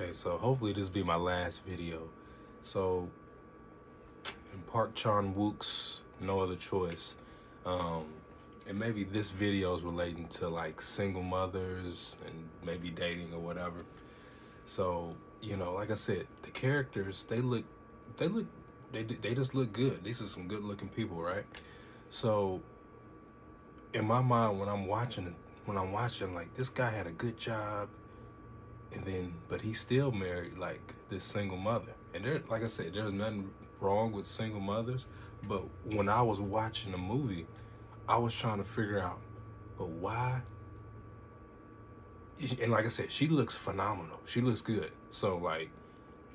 Okay, so hopefully this be my last video. So in Park Chan Wook's No Other Choice, um, and maybe this video is relating to like single mothers and maybe dating or whatever. So, like I said, the characters, they look, they just look good. These are some good looking people, right? So in my mind, when I'm watching, like this guy had a good job, and then but he still married like this single mother, and there, like I said, there's nothing wrong with single mothers, but when I was watching the movie, I was trying to figure out, but why? And like I said, she looks phenomenal, she looks good. So like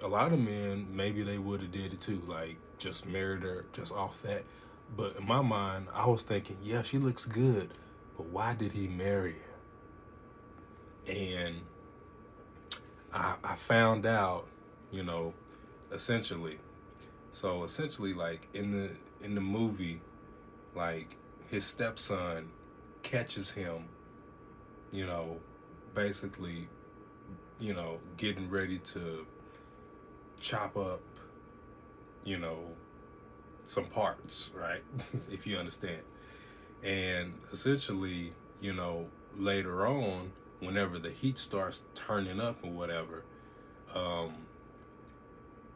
a lot of men, maybe they would have did it too, like just married her just off that. But in my mind, I was thinking, yeah, she looks good, but why did he marry her? And I found out, you know, essentially. So essentially, like in the movie, like his stepson catches him, you know, basically, getting ready to chop up, you know, some parts, right? If you understand. And essentially, later on, whenever the heat starts turning up or whatever, um,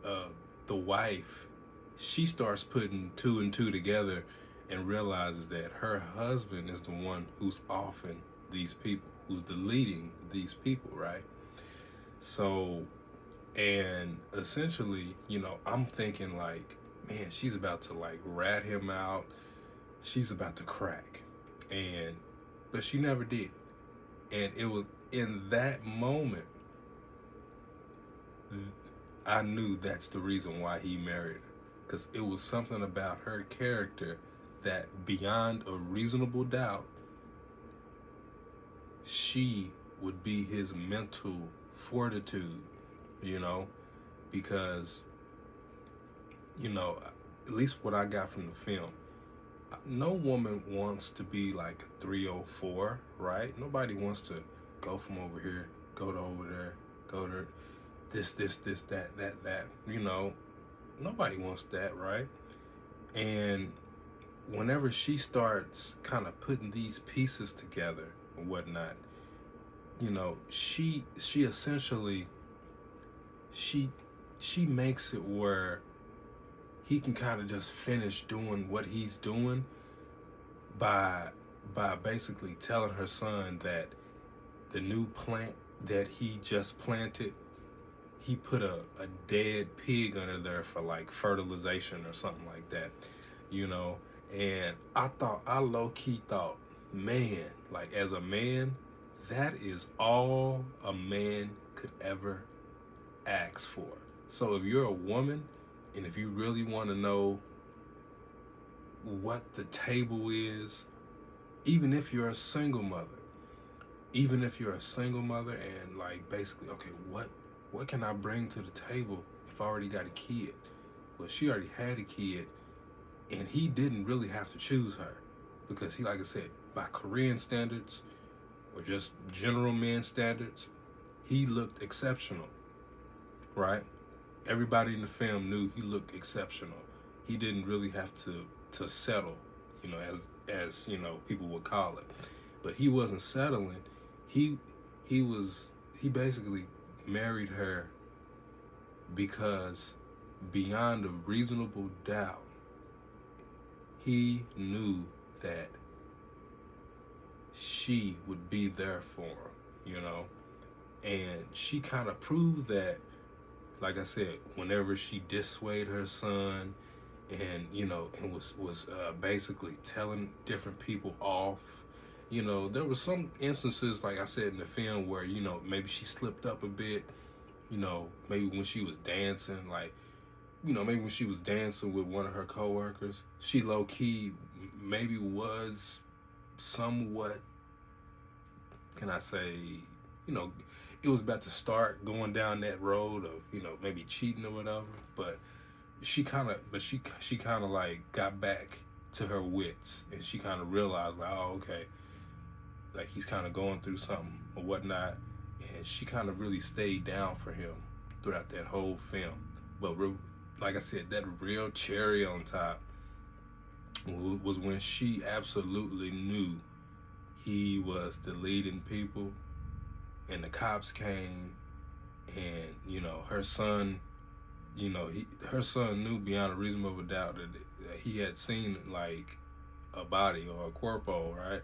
uh, the wife, she starts putting two and two together and realizes that her husband is the one who's offing these people, who's deleting these people, right? So, and essentially, I'm thinking like, man, she's about to like rat him out. She's about to crack. And, but she never did. And it was in that moment I knew that's the reason why he married her. Because it was something about her character that, beyond a reasonable doubt, she would be his mental fortitude, you know? Because, at least what I got from the film, no woman wants to be like a 304, right? Nobody wants to go from over here, go to over there, go to this, that, nobody wants that, right? And whenever she starts kind of putting these pieces together and whatnot, she essentially, she she makes it where he can kind of just finish doing what he's doing by basically telling her son that the new plant that he just planted, he put a dead pig under there for like fertilization or something like that, you know. And I low-key thought, man, like as a man, that is all a man could ever ask for. So if you're a woman and if you really want to know what the table is, even if you're a single mother, and like basically, okay, what can I bring to the table if I already got a kid? Well, she already had a kid, and he didn't really have to choose her because he, like I said, by Korean standards or just general men standards, he looked exceptional, right? Everybody in the film knew he looked exceptional. He didn't really have to settle, as people would call it. But he wasn't settling. He he basically married her because, beyond a reasonable doubt, he knew that she would be there for him. And she kind of proved that, like I said, whenever she dissuaded her son and, and was basically telling different people off. There was some instances, like I said in the film, where, maybe she slipped up a bit, maybe when she was dancing, like, maybe when she was dancing with one of her coworkers, she low-key maybe was somewhat, can I say, it was about to start going down that road of, maybe cheating or whatever, but she kind of like got back to her wits, and she kind of realized like, oh, okay, like he's kind of going through something or whatnot. and she kind of really stayed down for him throughout that whole film. But like I said, that real cherry on top was when she absolutely knew he was deleting people, and the cops came, and her son, her son knew beyond a reasonable doubt that he had seen like a body or a corpo, right?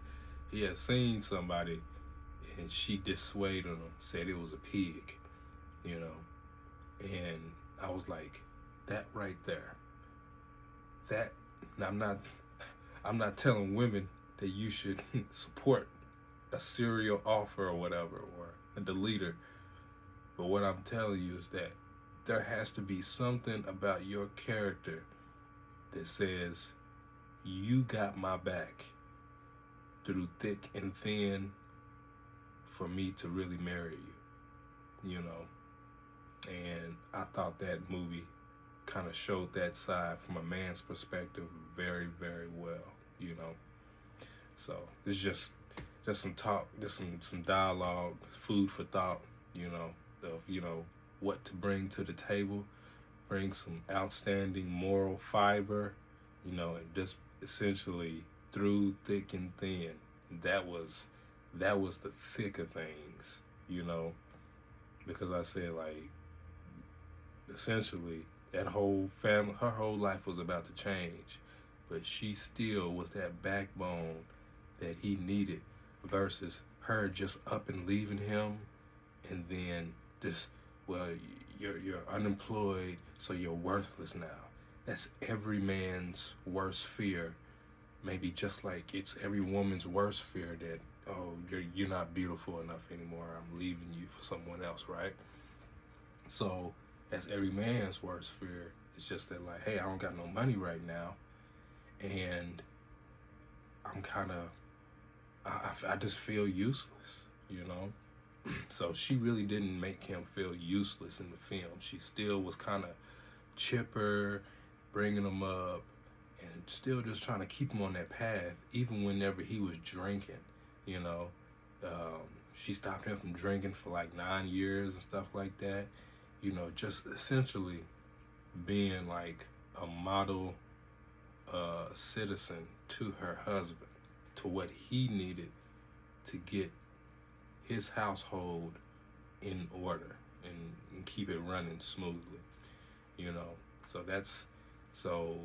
He had seen somebody, and she dissuaded him, said it was a pig, you know. And I was like, that right there, that. I'm not telling women that you should support a serial offer or whatever, or a deleter. But what I'm telling you is that there has to be something about your character that says, you got my back through thick and thin for me to really marry you, And I thought that movie kind of showed that side from a man's perspective very, very well. So it's just some talk, just some dialogue, food for thought, of what to bring to the table, bring some outstanding moral fiber, and just essentially through thick and thin. That was the thick of things, because I said, like, essentially that whole family, her whole life was about to change, but she still was that backbone that he needed, versus her just up and leaving him, and then just, well, you're unemployed, so you're worthless now. That's every man's worst fear. Maybe just like it's every woman's worst fear that, oh, you're not beautiful enough anymore, I'm leaving you for someone else, right? So that's every man's worst fear. It's just that, like, hey, I don't got no money right now, and I'm kind of, I just feel useless, So she really didn't make him feel useless in the film. She still was kind of chipper, bringing him up, and still just trying to keep him on that path, even whenever he was drinking, She stopped him from drinking for like 9 years and stuff like that. Just essentially being like a model citizen to her husband, to what he needed to get his household in order and keep it running smoothly, So so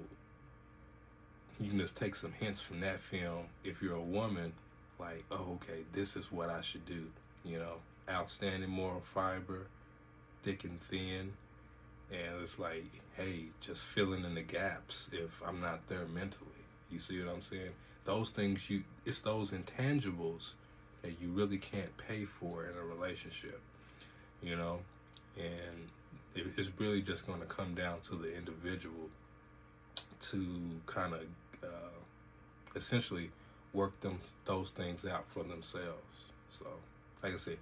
you can just take some hints from that film if you're a woman, like, oh, okay, this is what I should do, outstanding moral fiber, thick and thin, and it's like, hey, just filling in the gaps if I'm not there mentally. You see what I'm saying? Those things, it's those intangibles that you really can't pay for in a relationship, and it's really just going to come down to the individual to kind of essentially work those things out for themselves. So, like I said,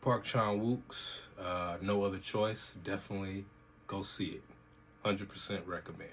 Park Chan-wook's No Other Choice, definitely go see it. 100% recommend.